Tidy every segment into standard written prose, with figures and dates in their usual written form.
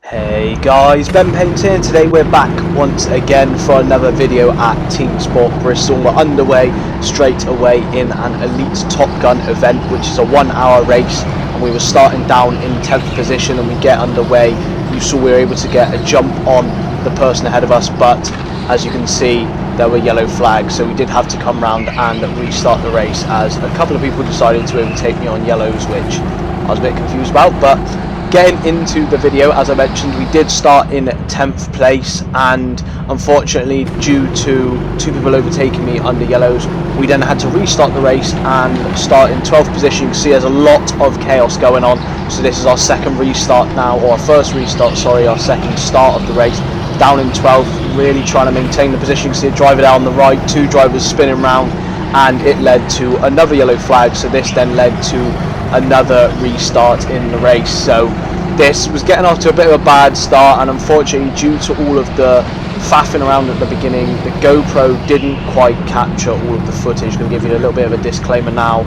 Hey guys, Ben Paints here, and today we're back once again for another video at Teamsport Bristol. We're underway straight away in an Elite Top Gun event, which is a 1 hour race, and we were starting down in 10th position and we get underway. You saw we were able to get a jump on the person ahead of us, but as you can see there were yellow flags, so we did have to come round and restart the race as a couple of people decided to overtake me on yellows, which I was a bit confused about. But getting into the video, as I mentioned, we did start in 10th place, and unfortunately due to two people overtaking me under yellows, we then had to restart the race and start in 12th position. You can see there's a lot of chaos going on, so this is our second restart now, or our first restart, sorry, our second start of the race. Down in 12th, really trying to maintain the position. You can see a driver down on the right, two drivers spinning round, and it led to another yellow flag, so this then led to another restart in the race. So this was getting off to a bit of a bad start, and unfortunately due to all of the faffing around at the beginning, the GoPro didn't quite capture all of the footage. I'm going to give you a little bit of a disclaimer now.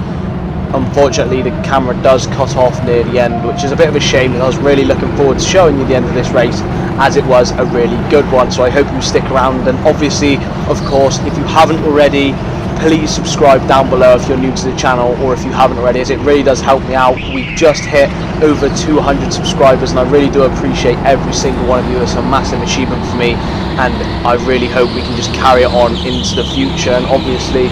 Unfortunately the camera does cut off near the end, which is a bit of a shame, because I was really looking forward to showing you the end of this race, as it was a really good one. So I hope you stick around, and obviously, of course, if you haven't already, please subscribe down below if you're new to the channel, or if you haven't already, as it really does help me out. We just hit over 200 subscribers, and I really do appreciate every single one of you. It's a massive achievement for me, and I really hope we can just carry it on into the future. And obviously,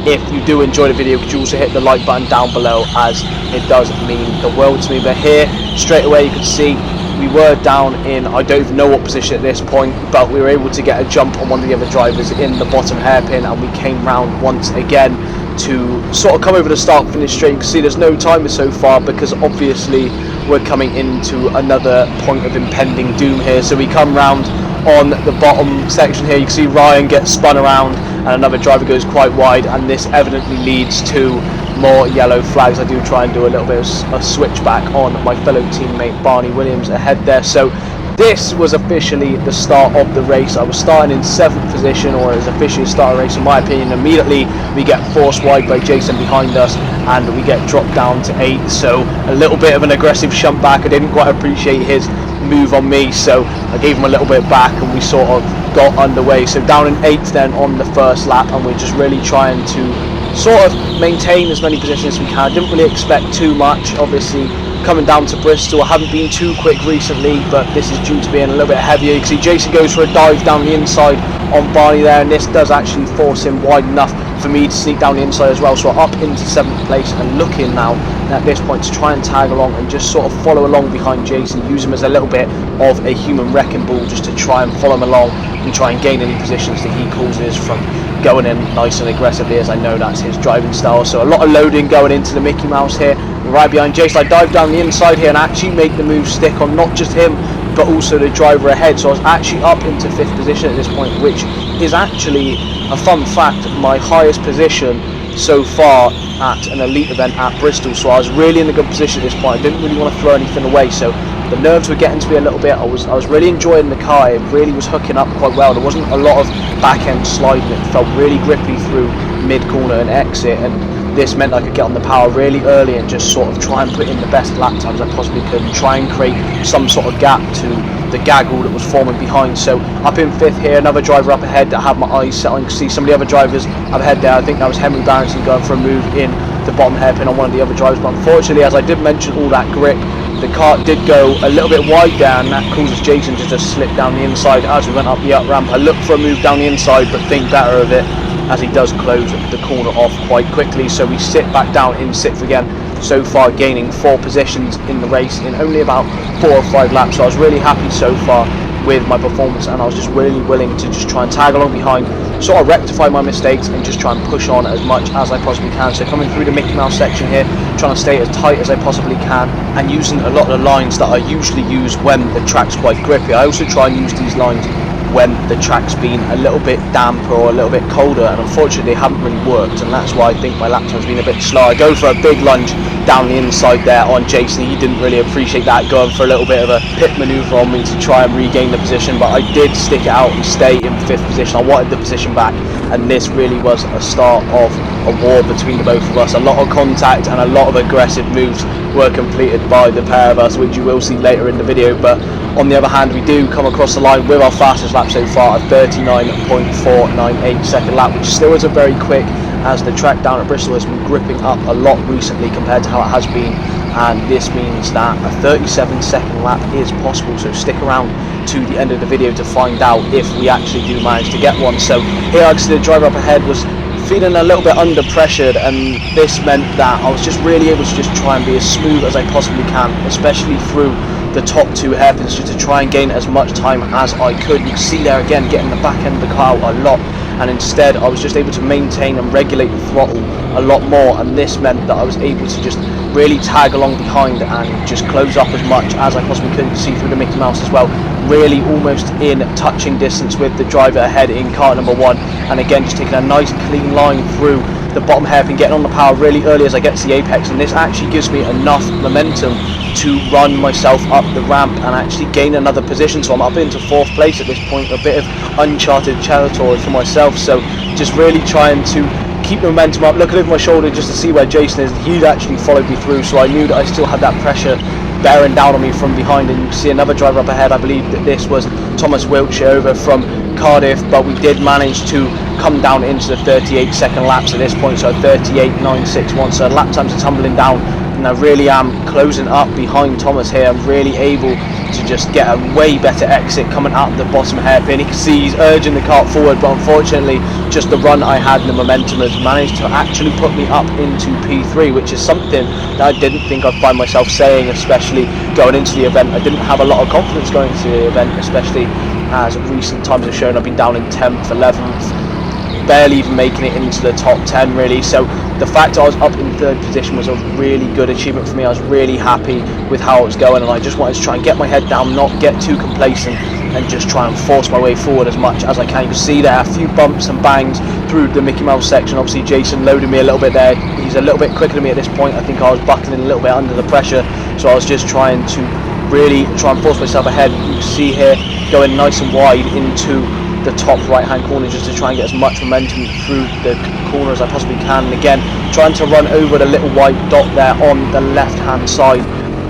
if you do enjoy the video, could you also hit the like button down below, as it does mean the world to me. But here, straight away, you can see we were down in, I don't even know what position at this point, but we were able to get a jump on one of the other drivers in the bottom hairpin, and we came round once again to sort of come over the start finish straight. You can see there's no timer so far, because obviously we're coming into another point of impending doom here. So we come round on the bottom section here, you can see Ryan gets spun around and another driver goes quite wide, and this evidently leads to more yellow flags. I do try and do a little bit of a switchback on my fellow teammate Barney Williams ahead there. So this was officially the start of the race. I was starting in 7th position, or it was officially the start of the race in my opinion. Immediately we get forced wide by Jason behind us, and we get dropped down to 8th. So a little bit of an aggressive shunt back. I didn't quite appreciate his move on me, so I gave him a little bit back, and we sort of got underway. So down in 8th then on the first lap, and we're just really trying to sort of maintain as many positions as we can. I didn't really expect too much, obviously coming down to Bristol. I haven't been too quick recently, but this is due to being a little bit heavier. You can see Jason goes for a dive down the inside on Barney there, and this does actually force him wide enough for me to sneak down the inside as well. So we're up into 7th place, and looking now at this point to try and tag along and just sort of follow along behind Jason, use him as a little bit of a human wrecking ball, just to try and follow him along and try and gain any positions that he causes from going in nice and aggressively, as I know that's his driving style. So a lot of loading going into the Mickey Mouse here. Right behind Jason, I dive down the inside here and actually make the move stick on not just him, but also the driver ahead. So I was actually up into 5th position at this point, which is actually, a fun fact, my highest position so far at an elite event at Bristol. So I was really in a good position at this point. I didn't really want to throw anything away, so the nerves were getting to me a little bit. I was really enjoying the car. It really was hooking up quite well. There wasn't a lot of back end sliding. It felt really grippy through mid corner and exit, and this meant I could get on the power really early and just sort of try and put in the best lap times I possibly could, and try and create some sort of gap to the gaggle that was forming behind. So up in 5th here, another driver up ahead that I have my eyes set on. You can see some of the other drivers up ahead there. I think that was Henry Barrington going for a move in the bottom hairpin on one of the other drivers, but unfortunately, as I did mention, all that grip, the car did go a little bit wide there, and that causes Jason to just slip down the inside as we went up the up ramp. I looked for a move down the inside, but think better of it, as he does close the corner off quite quickly. So we sit back down in 6th again, so far gaining 4 positions in the race in only about 4 or 5 laps. So I was really happy so far with my performance, and I was just really willing to just try and tag along behind, sort of rectify my mistakes and just try and push on as much as I possibly can. So coming through the Mickey Mouse section here, trying to stay as tight as I possibly can, and using a lot of the lines that I usually use when the track's quite grippy. I also try and use these lines when the track's been a little bit damper or a little bit colder, and unfortunately they haven't really worked, and that's why I think my lap time's been a bit slow. I go for a big lunge down the inside there on Jason. He didn't really appreciate that, going for a little bit of a pit manoeuvre on me to try and regain the position, but I did stick it out and stay in 5th position. I wanted the position back, and this really was a start of a war between the both of us. A lot of contact and a lot of aggressive moves were completed by the pair of us, which you will see later in the video. But on the other hand, we do come across the line with our fastest lap so far, a 39.498 second lap, which still isn't very quick, as the track down at Bristol has been gripping up a lot recently compared to how it has been, and this means that a 37-second lap is possible. So stick around to the end of the video to find out if we actually do manage to get one. So here I can see the driver up ahead was feeling a little bit under pressured, and this meant that I was just really able to just try and be as smooth as I possibly can, especially through the top two hairpins, just to try and gain as much time as I could. You can see there again, getting the back end of the car out a lot, and instead I was just able to maintain and regulate the throttle a lot more, and this meant that I was able to just really tag along behind and just close up as much as I possibly could. See through the Mickey Mouse as well, really almost in touching distance with the driver ahead in car number 1, and again just taking a nice clean line through the bottom hairpin, getting on the power really early as I get to the apex, and this actually gives me enough momentum to run myself up the ramp and actually gain another position. So I'm up into 4th place at this point, a bit of uncharted territory for myself. So just really trying to keep the momentum up, looking over my shoulder just to see where Jason is. He'd actually followed me through, so I knew that I still had that pressure bearing down on me from behind. And you can see another driver up ahead. I believe that this was Thomas Wiltshire over from Cardiff, but we did manage to come down into the 38-second laps at this point, so 38.961. So lap times are tumbling down, and I really am closing up behind Thomas here. I'm really able to just get a way better exit coming out of the bottom hairpin. You can see he's urging the kart forward, but unfortunately just the run I had and the momentum has managed to actually put me up into P3, which is something that I didn't think I'd find myself saying, especially going into the event. I didn't have a lot of confidence going into the event, especially as recent times have shown. I've been down in 10th, 11th, barely even making it into the top 10 really. So the fact I was up in 3rd position was a really good achievement for me. I was really happy with how it was going, and I just wanted to try and get my head down, not get too complacent, and just try and force my way forward as much as I can. You can see there a few bumps and bangs through the Mickey Mouse section. Obviously Jason loaded me a little bit there. He's a little bit quicker than me at this point. I think I was buckling a little bit under the pressure, so I was just trying to really try and force myself ahead. You can see here going nice and wide into the top right hand corner just to try and get as much momentum through the corner as I possibly can, and again trying to run over the little white dot there on the left hand side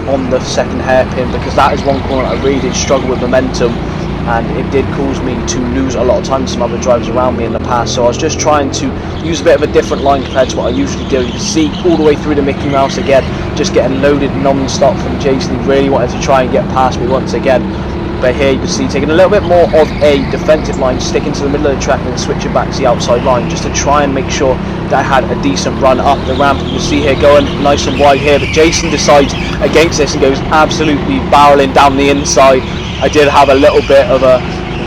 on the 2nd hairpin, because that is one corner I really did struggle with momentum, and it did cause me to lose a lot of time to some other drivers around me in the past. So I was just trying to use a bit of a different line compared to what I usually do. You can see all the way through the Mickey Mouse again, just getting loaded non-stop from Jason. He really wanted to try and get past me once again. But here you can see taking a little bit more of a defensive line, sticking to the middle of the track and then switching back to the outside line just to try and make sure that I had a decent run up the ramp. You can see here going nice and wide here, but Jason decides against this and goes absolutely barreling down the inside. I did have a little bit of a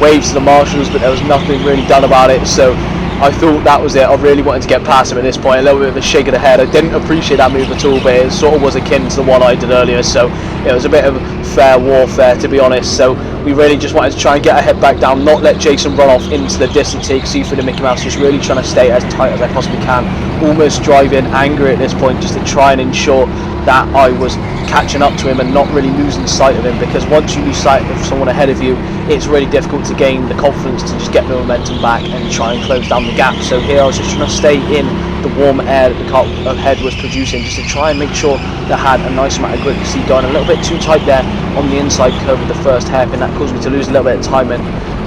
wave to the marshals, but there was nothing really done about it, so I thought that was it. I really wanted to get past him at this point. A little bit of a shake of the head. I didn't appreciate that move at all, but it sort of was akin to the one I did earlier, so it was a bit of fair warfare, to be honest. So we really just wanted to try and get our head back down, not let Jason run off into the distance here. You can see through the Mickey Mouse, just really trying to stay as tight as I possibly can, almost driving angry at this point just to try and ensure that I was catching up to him and not really losing sight of him, because once you lose sight of someone ahead of you, it's really difficult to gain the confidence to just get the momentum back and try and close down the gap. So here I was just trying to stay in the warm air that the car ahead was producing, just to try and make sure that I had a nice amount of grip. You see going a little bit too tight there on the inside curve of the 1st hairpin. That caused me to lose a little bit of time, and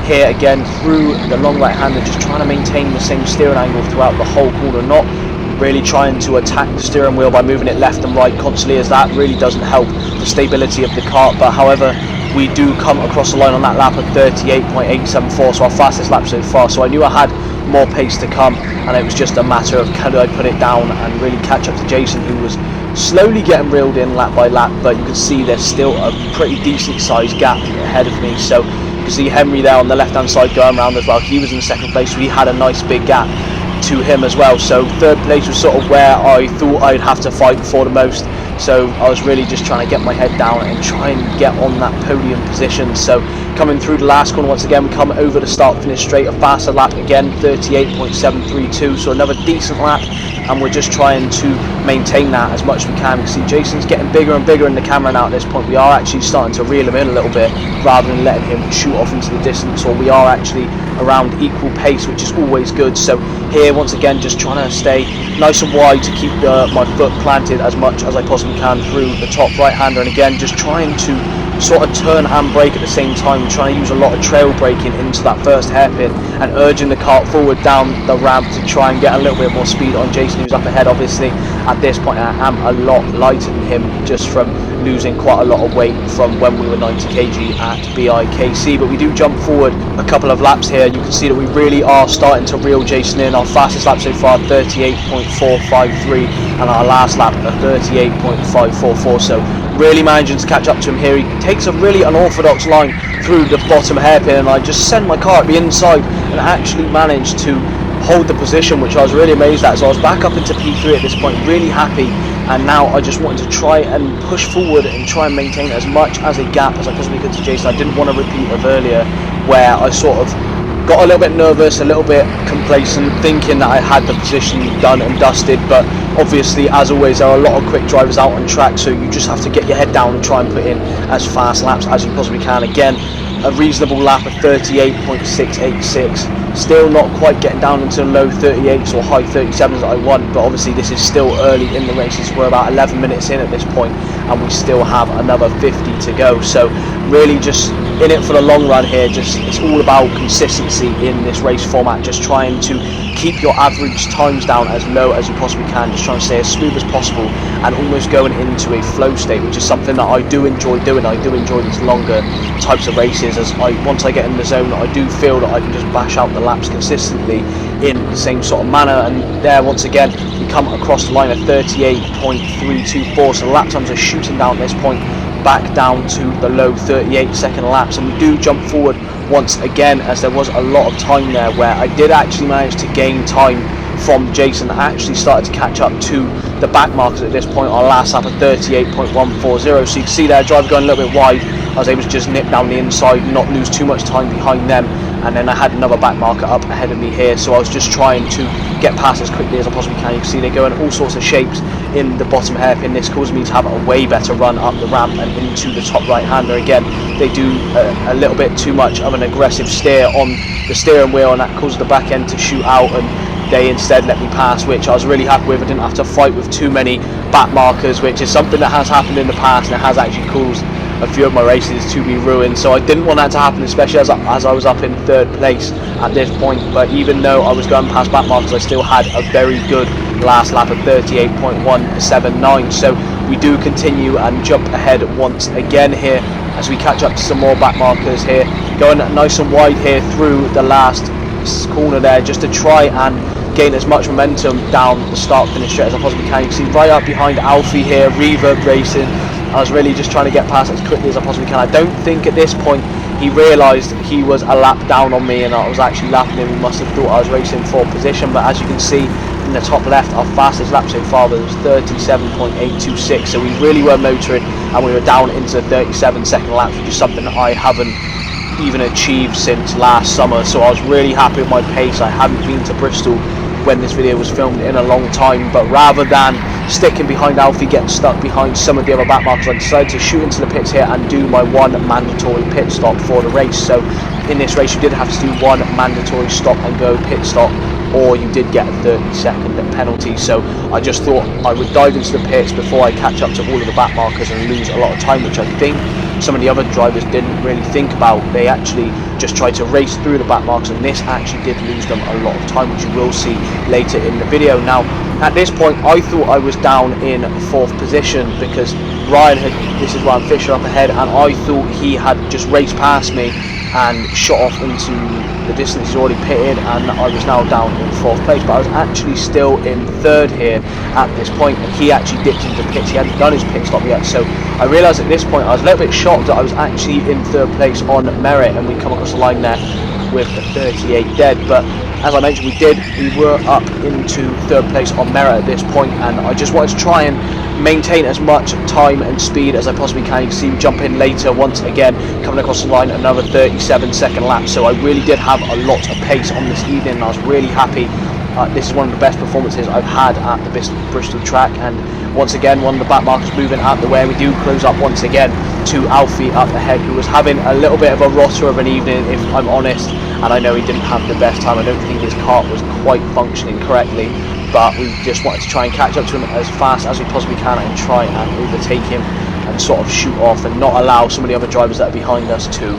here again through the long right hander, just trying to maintain the same steering angle throughout the whole corner, not really trying to attack the steering wheel by moving it left and right constantly, as that really doesn't help the stability of the kart. But however, we do come across the line on that lap of 38.874, so our fastest lap so far. So I knew I had more pace to come, and it was just a matter of could I put it down and really catch up to Jason, who was slowly getting reeled in lap by lap. But you can see there's still a pretty decent sized gap ahead of me. So you can see Henry there on the left hand side going around as well. He was in 2nd place, so he had a nice big gap to him as well. So 3rd place was sort of where I thought I'd have to fight for the most, so I was really just trying to get my head down and try and get on that podium position. So coming through the last corner once again, we come over the start finish straight, a faster lap again, 38.732, so another decent lap and we're just trying to maintain that as much as we can. You see Jason's getting bigger and bigger in the camera now. At this point we are actually starting to reel him in a little bit rather than letting him shoot off into the distance, or we are actually around equal pace, which is always good. So here once again just trying to stay nice and wide to keep my foot planted as much as I possibly can through the top right hander, and again just trying to sort of turn and brake at the same time, trying to use a lot of trail braking into that first hairpin and urging the kart forward down the ramp to try and get a little bit more speed on Jason, who's up ahead. Obviously at this point I am a lot lighter than him just from losing quite a lot of weight from when we were 90 kg at BIKC, but we do jump forward a couple of laps here. You can see that we really are starting to reel Jason in. Our fastest lap so far 38.453 and our last lap a 38.544, so really managing to catch up to him here. He takes a really unorthodox line through the bottom hairpin, and I just send my car at the inside and actually managed to hold the position, which I was really amazed at. So I was back up into P3 at this point, really happy, and now I just wanted to try and push forward and try and maintain as much as a gap as I possibly could to Jason. I didn't want to repeat of earlier where I sort of got a little bit nervous, a little bit complacent, thinking that I had the position done and dusted, but obviously as always there are a lot of quick drivers out on track, so you just have to get your head down and try and put in as fast laps as you possibly can. Again, a reasonable lap of 38.686, still not quite getting down into the low 38s or high 37s that I want, but obviously this is still early in the races. We're about 11 minutes in at this point and we still have another 50 to go, so really just in it for the long run here. Just it's all about consistency in this race format, just trying to keep your average times down as low as you possibly can, just trying to stay as smooth as possible and almost going into a flow state, which is something that I do enjoy doing. I do enjoy these longer types of races, as once I get in the zone I do feel that I can just bash out the laps consistently in the same sort of manner. And there once again we come across the line of 38.324, so the lap times are shooting down at this point back down to the low 38-second laps, and we do jump forward once again, as there was a lot of time there where I did actually manage to gain time from Jason. I actually started to catch up to the back markers at this point. Our last lap of 38.140, so you can see there driver going a little bit wide. I was able to just nip down the inside, not lose too much time behind them, and then I had another back marker up ahead of me here, so I was just trying to get past as quickly as I possibly can. You can see they go in all sorts of shapes in the bottom hairpin. This caused me to have a way better run up the ramp and into the top right hander. Again, they do a little bit too much of an aggressive steer on the steering wheel, and that caused the back end to shoot out, and they instead let me pass, which I was really happy with. I didn't have to fight with too many back markers, which is something that has happened in the past and it has actually caused a few of my races to be ruined, so I didn't want that to happen, especially as I was up in third place at this point. But even though I was going past back markers, I still had a very good last lap of 38.179, so we do continue and jump ahead once again here as we catch up to some more back markers here, going nice and wide here through the last corner there, just to try and gain as much momentum down the start finish straight as I possibly can. You can see right up behind Alfie here, Reverb Racing. I was really just trying to get past as quickly as I possibly can. I don't think at this point he realised he was a lap down on me and I was actually lapping him. He must have thought I was racing for position, but as you can see in the top left, our fastest lap so far was 37.826, so we really were motoring and we were down into 37-second laps, which is something that I haven't even achieved since last summer. So I was really happy with my pace. I hadn't been to Bristol when this video was filmed in a long time, but rather than sticking behind Alfie, getting stuck behind some of the other back markers, I decided to shoot into the pits here and do my one mandatory pit stop for the race. So in this race you did have to do one mandatory stop and go pit stop, or you did get a 30-second penalty. So I just thought I would dive into the pits before I catch up to all of the back markers and lose a lot of time, which I think some of the other drivers didn't really think about. They actually just tried to race through the back markers, and this actually did lose them a lot of time, which you will see later in the video. Now at this point I thought I was down in 4th position because Ryan had, this is Ryan Fisher up ahead, and I thought he had just raced past me and shot off into the distance. He's already pitted and I was now down in 4th place, but I was actually still in 3rd here at this point, and he actually dipped into the pits. He hadn't done his pit stop yet, so I realised at this point I was a little bit shocked that I was actually in 3rd place on merit, and we come across the line there with a 38 dead. But as I mentioned, we were up into 3rd place on merit at this point, and I just wanted to try and maintain as much time and speed as I possibly can. You can see me jump in later once again, coming across the line, another 37-second lap, so I really did have a lot of pace on this evening, and I was really happy this is one of the best performances I've had at the Bristol track, and once again one of the back markers moving out the way. We do close up once again to Alfie up ahead, who was having a little bit of a rotter of an evening, if I'm honest, and I know he didn't have the best time. I don't think his kart was quite functioning correctly, but we just wanted to try and catch up to him as fast as we possibly can and try and overtake him and sort of shoot off and not allow some of the other drivers that are behind us to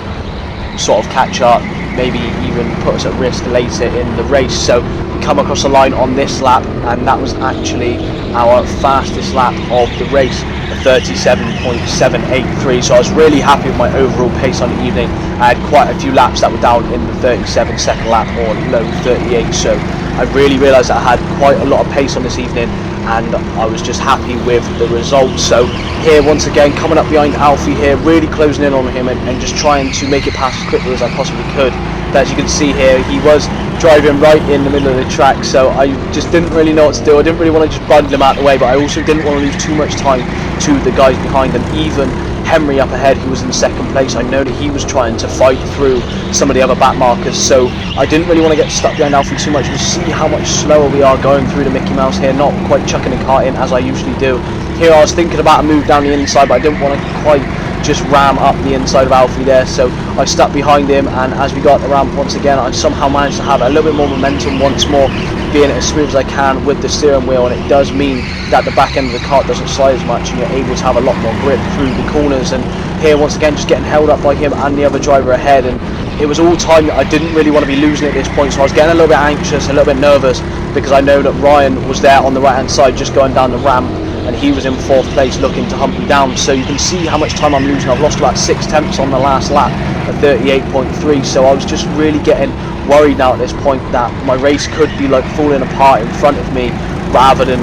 sort of catch up, maybe even put us at risk later in the race. So we come across the line on this lap, and that was actually our fastest lap of the race, 37.783. So I was really happy with my overall pace on the evening. I had quite a few laps that were down in the 37 second lap or low 38, so I really realised that I had quite a lot of pace on this evening, and I was just happy with the results. So here once again coming up behind Alfie here, really closing in on him and just trying to make it pass as quickly as I possibly could. But as you can see here, he was driving right in the middle of the track, so I just didn't really know what to do. I didn't really want to just bundle him out of the way, but I also didn't want to lose too much time to the guys behind him. Even Henry up ahead, who was in second place, I know that he was trying to fight through some of the other back markers, so I didn't really want to get stuck behind Alfie too much. We'll see how much slower we are going through the Mickey Mouse here, not quite chucking the kart in as I usually do. Here I was thinking about a move down the inside, but I didn't want to quite just ram up the inside of Alfie there, so I stuck behind him, and as we got up the ramp once again, I somehow managed to have a little bit more momentum once more, being as smooth as I can with the steering wheel, and it does mean that the back end of the kart doesn't slide as much and you're able to have a lot more grip through the corners. And here once again just getting held up by him and the other driver ahead, and it was all time that I didn't really want to be losing at this point, so I was getting a little bit anxious, a little bit nervous, because I know that Ryan was there on the right hand side just going down the ramp, and he was in fourth place looking to hump me down. So you can see how much time I'm losing. I've lost about 6 tenths on the last lap at 38.3, so I was just really getting worried now at this point that my race could be like falling apart in front of me rather than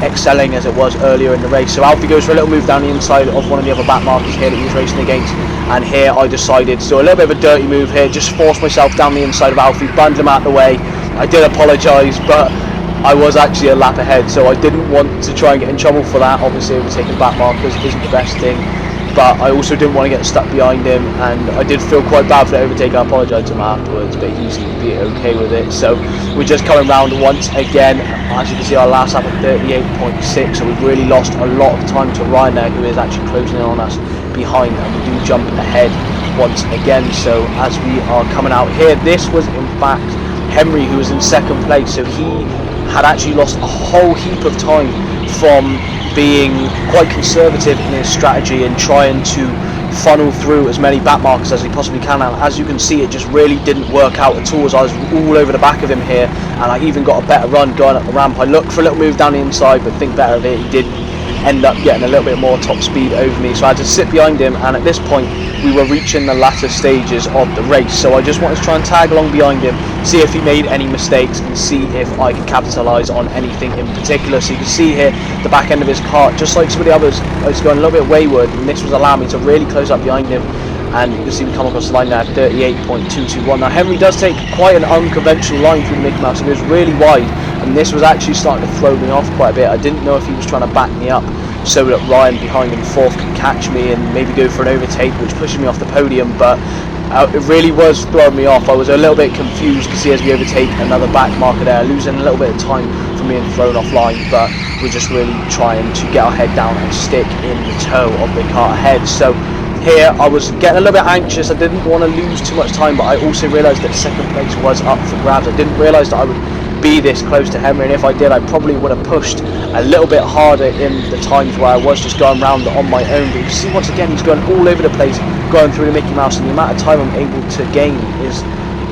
excelling as it was earlier in the race. So Alfie goes for a little move down the inside of one of the other back markers here that he was racing against, and here I decided to do a little bit of a dirty move here, just force myself down the inside of Alfie, bundle him out of the way. I did apologise, but I was actually a lap ahead, so I didn't want to try and get in trouble for that. Obviously overtaking back markers isn't the best thing, but I also didn't want to get stuck behind him, and I did feel quite bad for the overtake. I apologised to him afterwards, but he seemed to be okay with it. So we're just coming round once again. As you can see, our last lap at 38.6, so we've really lost a lot of time to Ryan there, who is actually closing in on us behind, and we do jump ahead once again. So as we are coming out here, this was in fact Henry who was in second place, so he had actually lost a whole heap of time from being quite conservative in his strategy and trying to funnel through as many back markers as he possibly can, and as you can see it just really didn't work out at all, as I was all over the back of him here, and I even got a better run going up the ramp. I looked for a little move down the inside, but think better of it, he did end up getting a little bit more top speed over me, so I had to sit behind him, and at this point we were reaching the latter stages of the race, so I just wanted to try and tag along behind him, see if he made any mistakes and see if I could capitalise on anything in particular. So you can see here the back end of his kart, just like some of the others, it's going a little bit wayward, and this was allowing me to really close up behind him, and you can see we come across the line now at 38.221. Now Henry does take quite an unconventional line through the Mickey Mouse, and it was really wide, and this was actually starting to throw me off quite a bit. I didn't know if he was trying to back me up so that Ryan behind him fourth could catch me and maybe go for an overtake, which pushed me off the podium, but it really was throwing me off. I was a little bit confused to see as we overtake another back marker there, losing a little bit of time from being thrown offline, but we're just really trying to get our head down and stick in the toe of the car ahead. So here I was getting a little bit anxious. I didn't want to lose too much time, but I also realised that second place was up for grabs. I didn't realise that I would be this close to Henry, and if I did I probably would have pushed a little bit harder in the times where I was just going around on my own. But you can see once again he's going all over the place going through the Mickey Mouse, and the amount of time I'm able to gain is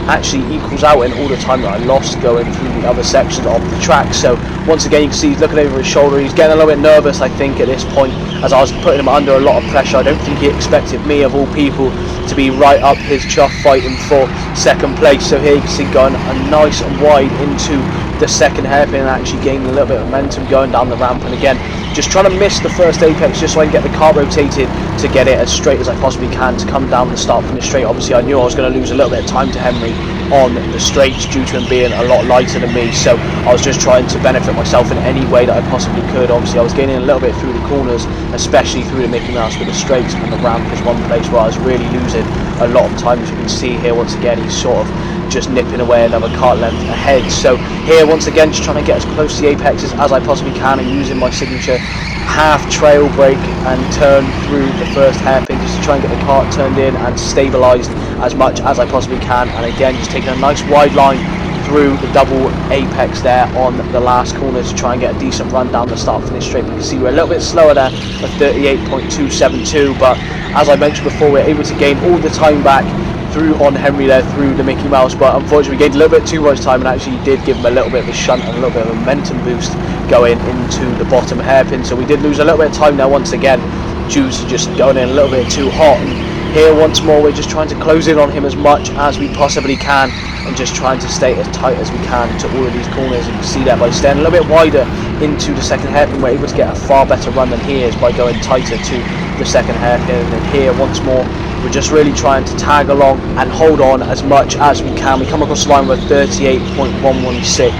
actually equals out in all the time that I lost going through the other sections of the track. So once again you can see he's looking over his shoulder, he's getting a little bit nervous I think at this point, as I was putting him under a lot of pressure. I don't think he expected me of all people to be right up his chuff fighting for second place. So here you can see going a nice and wide into the second hairpin and actually gaining a little bit of momentum going down the ramp, and again just trying to miss the first apex just so I can get the car rotated to get it as straight as I possibly can to come down the start finish straight. Obviously I knew I was going to lose a little bit of time to Henry on the straights due to him being a lot lighter than me, so I was just trying to benefit myself in any way that I possibly could. Obviously I was gaining a little bit through the corners, especially through the Mickey Mouse, but the straights and the ramp was one place where I was really losing a lot of time. As you can see here, once again he's sort of just nipping away another kart length ahead. So here once again just trying to get as close to the apexes as I possibly can and using my signature half trail brake and turn through the first hairpin just to try and get the kart turned in and stabilised as much as I possibly can, and again just taking a nice wide line through the double apex there on the last corner to try and get a decent run down the start finish straight. You can see we're a little bit slower there at 38.272, but as I mentioned before, we're able to gain all the time back through on Henry there through the Mickey Mouse, but unfortunately we gained a little bit too much time and actually did give him a little bit of a shunt and a little bit of a momentum boost going into the bottom hairpin. So we did lose a little bit of time there once again due to just going in a little bit too hot. And here once more we're just trying to close in on him as much as we possibly can and just trying to stay as tight as we can to all of these corners. You can see that by staying a little bit wider into the second hairpin we're able to get a far better run than he is by going tighter to the second hairpin. And here once more we're just really trying to tag along and hold on as much as we can. We come across the line with 38.116,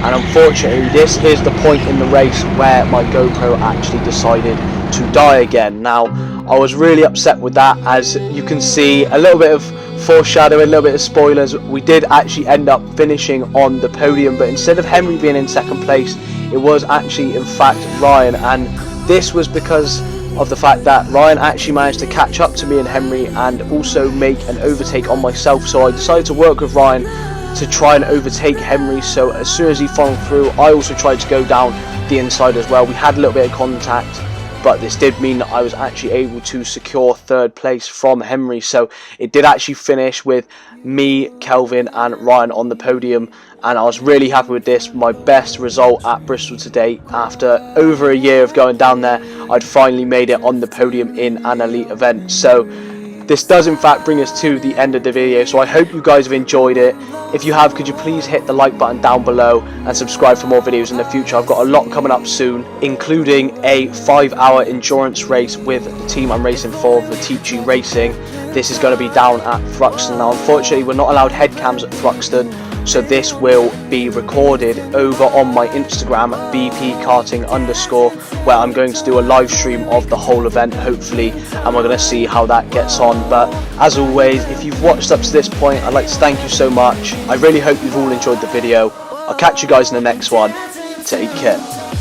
and unfortunately this is the point in the race where my GoPro actually decided to die again. Now I was really upset with that. As you can see, a little bit of foreshadowing, a little bit of spoilers, we did actually end up finishing on the podium, but instead of Henry being in second place, it was actually in fact Ryan, and this was because of the fact that Ryan actually managed to catch up to me and Henry and also make an overtake on myself. So I decided to work with Ryan to try and overtake Henry. So as soon as he followed through, I also tried to go down the inside as well. We had a little bit of contact, but this did mean that I was actually able to secure third place from Henry. So it did actually finish with me, Kelvin and Ryan on the podium, and I was really happy with this. My best result at Bristol to date. After over a year of going down there, I'd finally made it on the podium in an elite event. So this does in fact bring us to the end of the video, so I hope you guys have enjoyed it. If you have, could you please hit the like button down below and subscribe for more videos in the future. I've got a lot coming up soon, including a 5-hour endurance race with the team I'm racing for, TOPGUN Racing. This is going to be down at Thruxton. Now unfortunately we're not allowed head cams at Thruxton, so this will be recorded over on my Instagram, bpkarting_, where I'm going to do a live stream of the whole event hopefully, and we're going to see how that gets on. But as always, if you've watched up to this point, I'd like to thank you so much. I really hope you've all enjoyed the video. I'll catch you guys in the next one. Take care.